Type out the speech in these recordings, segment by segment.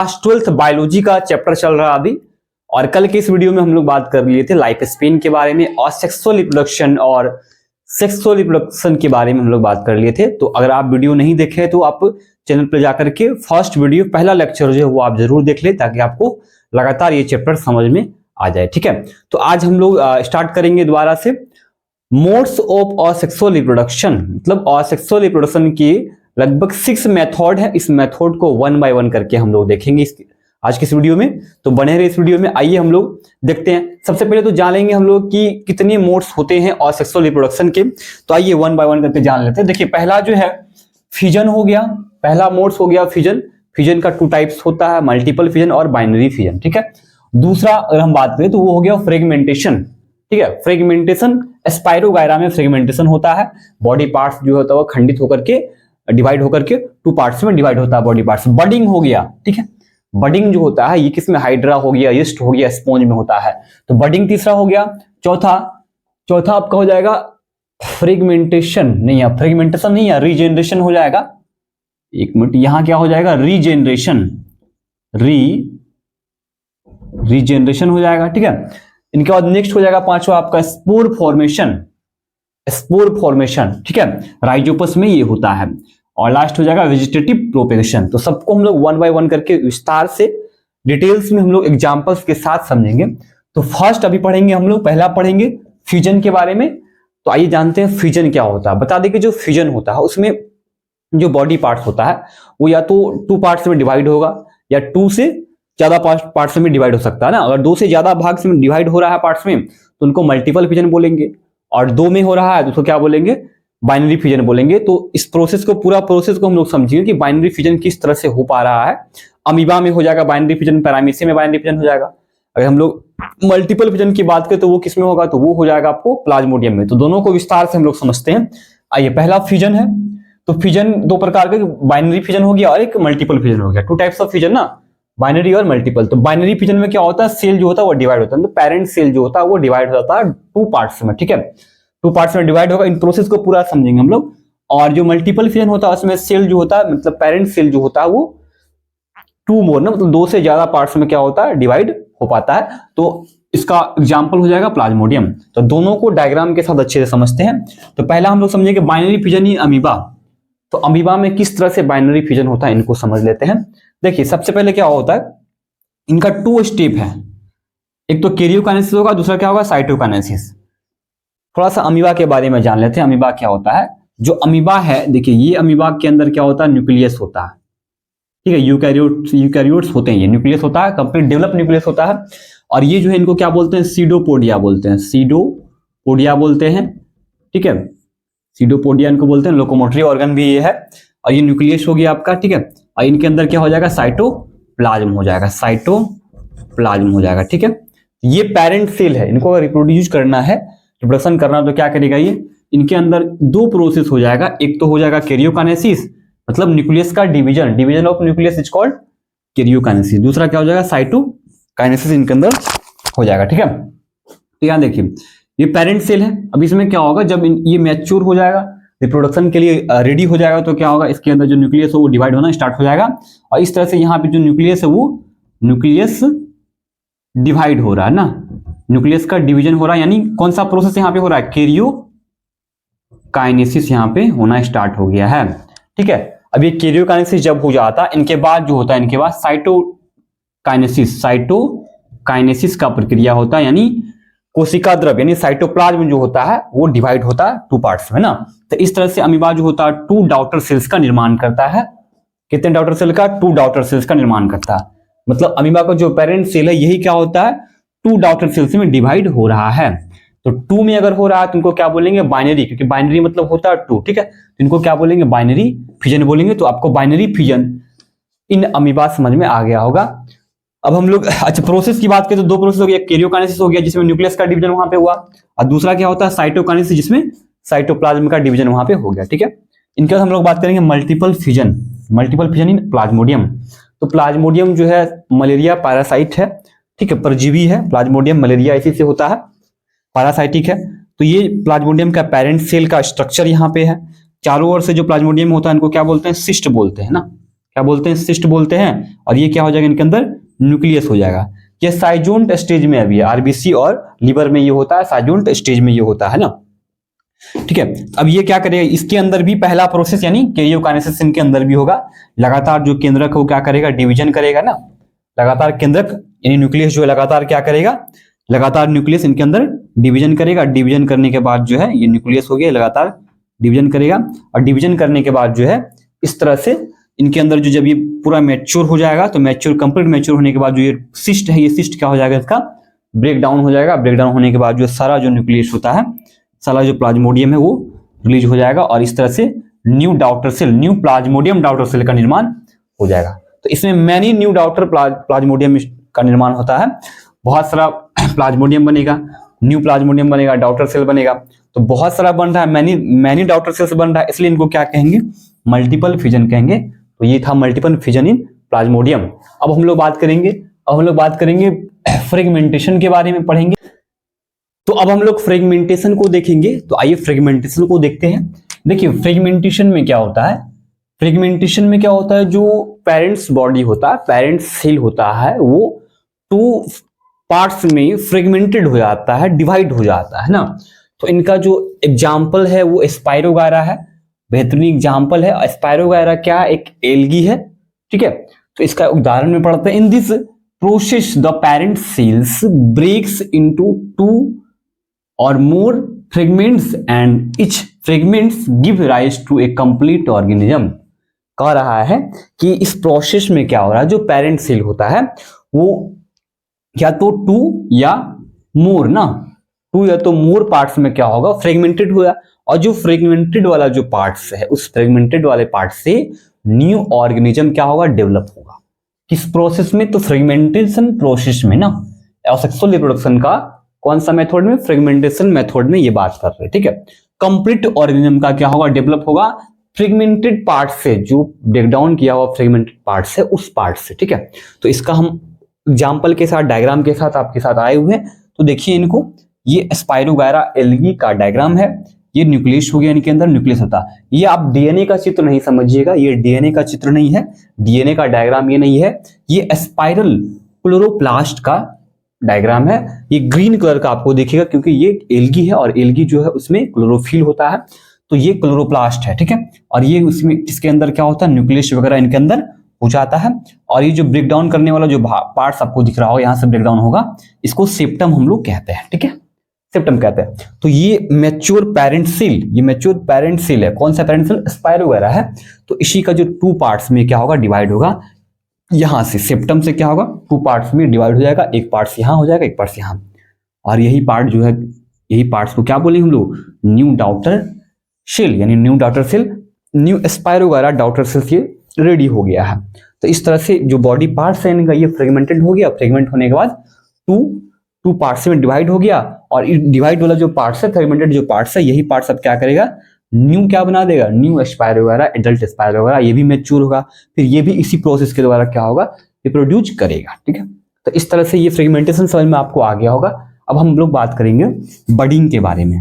Class 12th biology का chapter चल रहा अभी। और कल के इस वीडियो में हम लोग बात कर लिए थे लाइफ स्पेन के बारे में और सेक्सुअल रिप्रोडक्शन के बारे में हम लोग बात कर लिए थे। तो अगर आप वीडियो नहीं देखे तो आप चैनल पर जाकर के फर्स्ट वीडियो पहला लेक्चर जो है वो आप जरूर देख ले, ताकि आपको लगातार ये चैप्टर समझ में आ जाए। ठीक है, तो आज हम लोग स्टार्ट करेंगे दोबारा से मोड्स ऑफ असेक्सुअल रिप्रोडक्शन। मतलब असेक्सुअल रिप्रोडक्शन की लगभग 6 मेथड है। इस मेथड को 1 बाय 1 करके हम लोग देखेंगे आज की इस वीडियो में। तो बने रहे इस वीडियो में। आइए हम लोग देखते हैं। सबसे पहले तो जान लेंगे हम लोग कि कितने मोड्स होते हैं असेक्सुअल रिप्रोडक्शन के। तो आइए 1 बाय 1 करके जान लेते हैं। देखिए, पहला जो है फिजन हो गया। पहला मोड्स हो गया फिजन। फिजन का 2 टाइप्स होता है, मल्टीपल फिजन और बाइनरी फिजन। ठीक है। दूसरा अगर हम बात करें तो वो हो गया फ्रेगमेंटेशन। ठीक है, फ्रेगमेंटेशन स्पाइरोगायरा में फ्रेगमेंटेशन होता है। बॉडी पार्ट्स जो होता है वो खंडित होकर के डिवाइड होकर के 2 पार्ट्स में डिवाइड होता है बॉडी पार्ट्स। बडिंग हो गया। ठीक है, बडिंग जो होता है ये किसमें, हाइड्रा हो गया, यीस्ट हो गया, स्पॉन्ज में होता है। तो बडिंग तीसरा हो गया। चौथा आपका हो जाएगा फ्रेगमेंटेशन नहीं है, फ्रेगमेंटेशन नहीं है, रीजेनरेशन हो जाएगा। एक मिनट, यहां क्या हो जाएगा, रीजेनरेशन, रीजेनरेशन हो जाएगा। ठीक है, इनके बाद नेक्स्ट हो जाएगा पांचवा आपका स्पोर फॉर्मेशन। ठीक है, राइजोपस में ये होता है। और लास्ट हो जाएगा वेजिटेटिव प्रोपेगेशन। तो सबको हम लोग 1 बाय 1 करके विस्तार से डिटेल्स में हम लोग एग्जांपल्स के साथ समझेंगे। तो फर्स्ट अभी पढ़ेंगे हम लोग, पहला पढ़ेंगे फ्यूजन के बारे में। तो आइए जानते हैं फ्यूजन क्या होता है। बता दें कि जो फ्यूजन होता है उसमें जो बॉडी पार्ट्स होता है वो या तो 2 पार्ट्स में डिवाइड होगा या 2 से ज्यादा पार्ट्स में डिवाइड हो सकता है ना। अगर 2 से ज्यादा भाग में डिवाइड हो रहा है पार्ट्स में तो उनको मल्टीपल फ्यूजन बोलेंगे। और 2 में हो रहा है तो उसको क्या बोलेंगे, बाइनरी फ्यूजन बोलेंगे। तो इस प्रोसेस को, पूरा प्रोसेस को हम लोग समझेंगे कि बाइनरी फ्यूजन किस तरह से हो पा रहा है। अमीबा में हो जाएगा बाइनरी फ्यूजन, पैरामीशियम में बाइनरी फ्यूजन हो जाएगा। अगर हम लोग मल्टीपल फ्यूजन की बात करें तो वो किस में होगा, तो वो हो जाएगा आपको प्लाज्मोडियम में। तो दोनों को विस्तार से हम लोग समझते हैं। आइए, पहला फ्यूजन है। तो फ्यूजन 2 प्रकार के, बाइनरी फ्यूजन हो गया और एक मल्टीपल फ्यूजन हो गया। 2 टाइप्स ऑफ फ्यूजन ना, बाइनरी और मल्टीपल। तो बाइनरी फ्यूजन में क्या होता है, सेल जो होता है वो डिवाइड होता है। तो पेरेंट सेल जो होता है वो डिवाइड हो जाता है 2 पार्ट्स में। ठीक है, 2 पार्ट्स में डिवाइड होगा। इन प्रोसेस को पूरा समझेंगे हम लोग। और जो मल्टीपल फ्यूजन होता है उसमें सेल जो होता है, मतलब पेरेंट सेल जो होता है वो 2 मोर ना, मतलब 2 से ज्यादा पार्ट्स में क्या होता है, डिवाइड हो पाता है। तो इसका एग्जाम्पल हो जाएगा प्लाज्मोडियम। तो दोनों को डायग्राम के साथ अच्छे से समझते हैं। तो पहला हम लोग समझेंगे बाइनरी फ्यूजन इन अमीबा। तो अमीबा में किस तरह से बाइनरी फ्यूजन होता है इनको समझ लेते हैं। देखिए, सबसे पहले क्या होता है, इनका 2 स्टेप है। एक तो कैरियोकाइनेसिस होगा, दूसरा क्या होगा, साइटोकाइनेसिस। थोड़ा सा अमीबा के बारे में जान लेते हैं। अमीबा क्या होता है। जो अमीबा है, देखिए ये अमीबा के अंदर क्या होता है, न्यूक्लियस होता है। ठीक है, यूकैरियोट्स होते हैं, ये न्यूक्लियस होता है, कंप्लीट डेवलप न्यूक्लियस होता है। और ये जो है इनको क्या बोलते हैं, सीडोपोडिया बोलते हैं, सीडोपोडिया बोलते हैं। ठीक है, सीडोपोडिया इनको बोलते हैं। लोकोमोटरी ऑर्गन भी ये है। और ये न्यूक्लियस हो गया आपका। ठीक है, और इनके अंदर क्या हो जाएगा, साइटोप्लाज्म हो जाएगा, साइटोप्लाज्म हो जाएगा। ठीक है, ये पेरेंट सेल है। इनको अगर रिप्रोड्यूस करना है, रिप्रोडक्शन करना, तो क्या करेगा ये, इनके अंदर 2 प्रोसेस हो जाएगा। एक तो हो जाएगा कैरियोकाइनेसिस, मतलब न्यूक्लियस का division of nucleus is called karyokinesis. दूसरा क्या हो जाएगा, साइटोकाइनेसिस इनके अंदर हो जाएगा। ठीक है, तो यहां देखिए ये पेरेंट सेल है। अब इसमें क्या होगा, जब ये मैच्योर हो जाएगा, रिप्रोडक्शन के लिए रेडी हो जाएगा, तो क्या होगा, इसके अंदर जो न्यूक्लियस है वो डिवाइड होना स्टार्ट हो जाएगा। और इस तरह से यहाँ पे जो न्यूक्लियस है वो न्यूक्लियस डिवाइड हो रहा है ना, न्यूक्लियस का डिवीजन हो रहा है। यानी कौन सा प्रोसेस यहाँ पे हो रहा है, कैरियोकाइनेसिस यहाँ पे होना स्टार्ट हो गया है। ठीक है, अब ये कैरियोकाइनेसिस जब हो जाता है, इनके बाद जो होता है, इनके बाद साइटोकाइनेसिस का प्रक्रिया होता है। यानी कोशिका द्रव यानी साइटोप्लाज्म जो होता है वो डिवाइड होता है 2 पार्ट्स में ना। तो इस तरह से अमीबा जो होता है 2 डॉटर सेल्स का निर्माण करता है। कितने डॉटर सेल का, 2 डॉटर सेल्स का निर्माण करता है। मतलब अमीबा का जो पेरेंट सेल है यही क्या होता है, 2 डॉटर सेल्स में डिवाइड हो रहा है। तो 2 में अगर हो रहा है तो इनको क्या बोलेंगे, बाइनरी, क्योंकि बाइनरी मतलब होता है 2। ठीक है, तो इनको क्या बोलेंगे, बाइनरी फ्यूजन बोलेंगे। तो आपको बाइनरी फ्यूजन इन अमीबा समझ में आ गया होगा। अब हम लोग अच्छा प्रोसेस की बात करें तो 2 प्रोसेस हो गया, कैरियोकाइनेसिस हो गया जिसमें न्यूक्लियस का डिवीजन वहां पे हुआ, और दूसरा क्या होता है, साइटोकाइनेसिस, जिसमें साइटोप्लाज्म का डिवीजन वहां पे हो गया। ठीक है, इनके बाद हम लोग बात करेंगे मल्टीपल फ्यूजन इन प्लाज्मोडियम। तो प्लाज्मोडियम जो है मलेरिया पैरासाइट है। ठीक है, परजीवी है प्लाज्मोडियम, मलेरिया इसी से होता है, पैरासाइटिक है। तो ये प्लाज्मोडियम का पेरेंट सेल का स्ट्रक्चर यहाँ पे है। चारों ओर से जो प्लाज्मोडियम होता है इनको क्या बोलते हैं, सिस्ट बोलते हैं ना। क्या बोलते हैं, सिस्ट बोलते हैं, और ये क्या हो जाएगा इनके अंदर, न्यूक्लियस हो जाएगा। ये साइजोन्ट स्टेज में अभी है, आरबीसी और लीवर में ये होता है, साइजोन्ट स्टेज में ये होता है ना, ठीक है। अब ये क्या करेगा, इसके अंदर भी पहला प्रोसेस यानी कैरियोकाइनेसिस इनके अंदर भी होगा। लगातार जो केंद्रक है वो क्या करेगा, डिवीजन करेगा ना, लगातार केंद्रक यानी न्यूक्लियस जो है लगातार क्या करेगा, लगातार न्यूक्लियस इनके अंदर डिवीजन करेगा। डिवीजन करने के बाद जो है ये न्यूक्लियस हो गया, लगातार डिवीजन करेगा, और डिवीजन करने के बाद जो है इस तरह से इनके अंदर जो जब ये पूरा मैच्योर हो जाएगा, तो मैच्योर कंप्लीट मैच्योर होने के बाद जो ये सिस्ट है, ये सिस्ट क्या हो जाएगा, इसका ब्रेक डाउन हो जाएगा। ब्रेक डाउन होने के बाद जो सारा जो न्यूक्लियस होता है, सारा जो प्लाज्मोडियम है वो रिलीज हो जाएगा, और इस तरह से new daughter cell, new plasmodium daughter cell का निर्माण हो जाएगा। तो इसमें मैनी न्यू डॉटर प्लाज्मोडियम का निर्माण होता है, बहुत सारा प्लाज्मोडियम बनेगा, न्यू प्लाज्मोडियम बनेगा, डॉटर सेल बनेगा। तो बहुत सारा बन रहा है, मैनी डॉटर सेल्स बन रहा है, इसलिए इनको क्या कहेंगे, मल्टीपल फिजन कहेंगे। तो ये था मल्टीपल फिजन इन प्लाज्मोडियम। अब हम लोग बात करेंगे फ्रेगमेंटेशन के बारे में पढ़ेंगे। तो अब हम लोग फ्रेगमेंटेशन को देखेंगे। तो आइए फ्रेगमेंटेशन को देखते हैं। देखिए फ्रेगमेंटेशन में क्या होता है, फ्रेगमेंटेशन में क्या होता है, जो पेरेंट्स बॉडी होता है, पेरेंट्स सेल होता है, वो 2 पार्ट्स में फ्रेगमेंटेड हो जाता है, डिवाइड हो जाता है ना। तो इनका जो एग्जाम्पल है वो स्पाइरोगायरा है, बेहतरीन एग्जाम्पल है। स्पाइरोगायरा क्या, एक एल्गी है, ठीक है। तो इसका उदाहरण में पढ़ते हैं। In this process the parent cells breaks into 2 or more fragments and each fragments give rise to a complete organism। कह रहा है कि इस प्रोसेस में क्या हो रहा है, जो पेरेंट सेल होता है वो या तो 2 या मोर ना, 2 या तो मोर पार्ट्स में क्या होगा, फ्रेगमेंटेड होगा। और जो फ्रेगमेंटेड वाला जो पार्ट्स है, उस फ्रेगमेंटेड वाले पार्ट से न्यू ऑर्गेनिज्म क्या होगा, डेवलप होगा। किस प्रोसेस में, तो फ्रेगमेंटेशन प्रोसेस में ना, सेक्सुअल रिप्रोडक्शन का कौन सा मेथड में, फ्रेगमेंटेशन मेथड में ये बात कर रहे हैं, ठीक है। कंप्लीट ऑर्गेनिज्म का क्या होगा, डेवलप होगा फ्रेगमेंटेड पार्ट से, जो ब्रेकडाउन किया हुआ फ्रेगमेंटेड पार्ट से, उस पार्ट से, ठीक है। तो इसका हम एग्जांपल के साथ, डायग्राम के साथ आपके साथ आए हुए हैं। तो देखिए इनको, ये स्पाइरोगायरा एल्गी का डायग्राम है। ये न्यूक्लियस हो गया, इनके अंदर न्यूक्लियस होता है। ये आप डीएनए का चित्र नहीं समझिएगा, ये डीएनए का चित्र नहीं है, डीएनए का डायग्राम ये नहीं है, ये स्पाइरल क्लोरोप्लास्ट का डायग्राम है। ये ग्रीन कलर का आपको दिखेगा क्योंकि ये एल्गी है, और एल्गी जो है उसमें क्लोरोफिल होता है, तो ये क्लोरोप्लास्ट है, ठीक है। और ये उसमें इसके अंदर क्या होता है, न्यूक्लियस वगैरह इनके अंदर हो जाता है। और ये जो ब्रेक डाउन करने वाला जो पार्ट्स आपको दिख रहा होगा, यहाँ से ब्रेक डाउन होगा, इसको सेप्टम हम लोग कहते हैं, ठीक है, सेप्टम कहते हैं। तो ये मैच्योर पेरेंट सेल, ये मैच्योर पेरेंट सेल है। कौन सा पेरेंट सेल, स्पाइरोगायरा है। तो इसी का जो 2 पार्ट्स में क्या होगा, डिवाइड होगा। यहां से सेप्टम से क्या होगा, 2 पार्ट्स में डिवाइड हो जाएगा, एक पार्ट्स यहां हो जाएगा, एक पार्ट्स यहां। और यही पार्ट जो है, यही पार्ट्स को क्या बोलेंगे हम लोग, न्यू डॉटर सेल, यानी new daughter cell, new spirogyra daughter cell ये रेडी हो गया है। तो इस तरह से जो बॉडी पार्ट्स है इनका, ये फ्रेगमेंटेड हो गया। फ्रेगमेंट होने के बाद 2 पार्ट्स में डिवाइड हो गया, और डिवाइड वाला जो पार्ट्स है, फ्रेगमेंटेड जो पार्ट्स है, यही पार्ट्स अब क्या करेगा, न्यू क्या बना देगा, न्यू स्पाइरोगायरा, एडल्ट स्पाइरोगायरा। ये भी मैच्योर होगा, फिर ये भी इसी प्रोसेस के द्वारा क्या होगा, रिप्रोड्यूस करेगा, ठीक है। तो इस तरह से ये फ्रेगमेंटेशन समझ में आपको आ गया होगा। अब हम लोग बात करेंगे बडिंग के बारे में।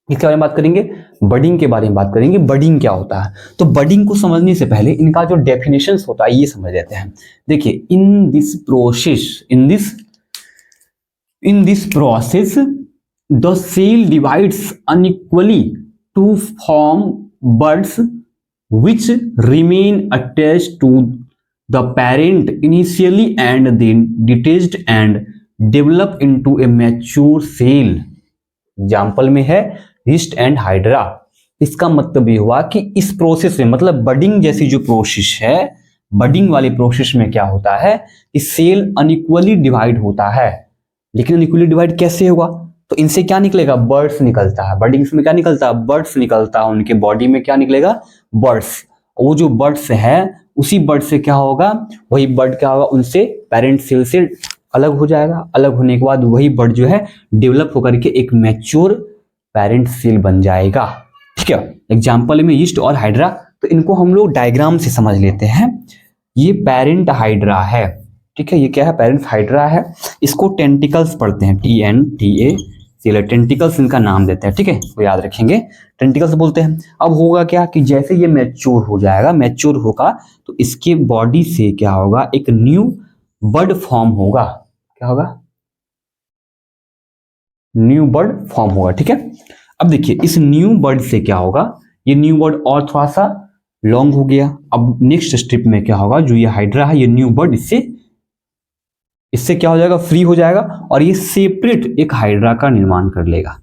इसके बारे में बात करेंगे, बडिंग के बारे में बात करेंगे। बडिंग क्या होता है, तो बडिंग को समझने से पहले इनका जो डेफिनेशन होता है ये समझ लेते हैं। देखिए, in this process the cell divides unequally to form buds which remain attached to the parent initially and then detached and develop into a mature cell। Example में है हिस्ट एंड हाइड्रा। इसका मतलब ये हुआ कि इस प्रोसेस में, मतलब बडिंग जैसी जो प्रोसेस है, बडिंग वाले प्रोसेस में क्या होता है कि सेल अनइक्वली डिवाइड होता है। लेकिन अनइक्वली डिवाइड कैसे होगा, तो इनसे क्या निकलेगा, बर्ड्स निकलता है। बडिंग्स में क्या निकलता है, बर्ड्स निकलता है। उनके बॉडी में क्या निकलेगा, बर्ड्स। वो जो बर्ड्स है, उसी बर्ड से क्या होगा, वही बर्ड क्या होगा, उनसे पेरेंट सेल से अलग हो जाएगा। अलग होने के बाद वही बर्ड जो है डेवलप होकर के एक मैच्योर पेरेंट सेल बन जाएगा, ठीक है। एग्जाम्पल में यीस्ट और हाइड्रा। तो इनको हम लोग डायग्राम से समझ लेते हैं। ये पेरेंट हाइड्रा है, ठीक है। ये क्या है, पेरेंट हाइड्रा है। इसको टेंटिकल्स पढ़ते हैं, TNTACLES, चलिए टेंटिकल्स इनका नाम देते हैं, ठीक है, तो याद रखेंगे टेंटिकल्स बोलते हैं। अब होगा क्या कि जैसे ये मैच्योर हो जाएगा, मैच्योर होगा तो इसके बॉडी से क्या होगा, एक न्यू बड फॉर्म होगा। क्या होगा? न्यू बड फॉर्म होगा, ठीक है। अब देखिए इस न्यू बड से क्या होगा, ये न्यू बड और थोड़ा सा लॉन्ग हो गया। अब नेक्स्ट स्टेप में क्या होगा, जो ये हाइड्रा है, ये न्यू बड इससे क्या हो जाएगा, फ्री हो जाएगा और ये सेपरेट एक हाइड्रा का निर्माण कर लेगा।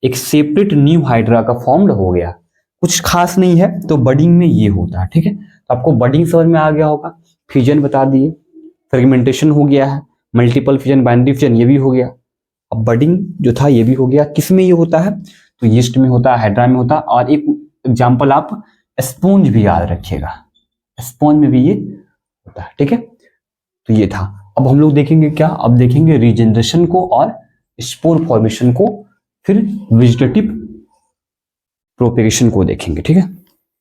एक सेपरेट न्यू हाइड्रा का फॉर्म्ड हो गया। कुछ खास नहीं है, तो बडिंग में ये होता है, ठीक है। तो आपको बडिंग समझ में आ गया होगा, फ्यूजन बता दिए, फ्रेगमेंटेशन हो गया है, मल्टीपल फ्यूजन, बाइनरी फ्यूजन ये भी हो गया। अब बडिंग जो था ये भी हो गया। किस में ये होता है, तो यीस्ट में होता है, हाइड्रा में होता है। और एक एग्जाम्पल आप स्पॉन्ज भी याद रखिएगा, स्पॉन्ज में भी ये होता है, ठीक है। तो ये था। अब हम लोग देखेंगे क्या, अब देखेंगे रीजनरेशन को और स्पोर फॉर्मेशन को, फिर वेजिटेटिव प्रोपेगेशन को देखेंगे, ठीक है।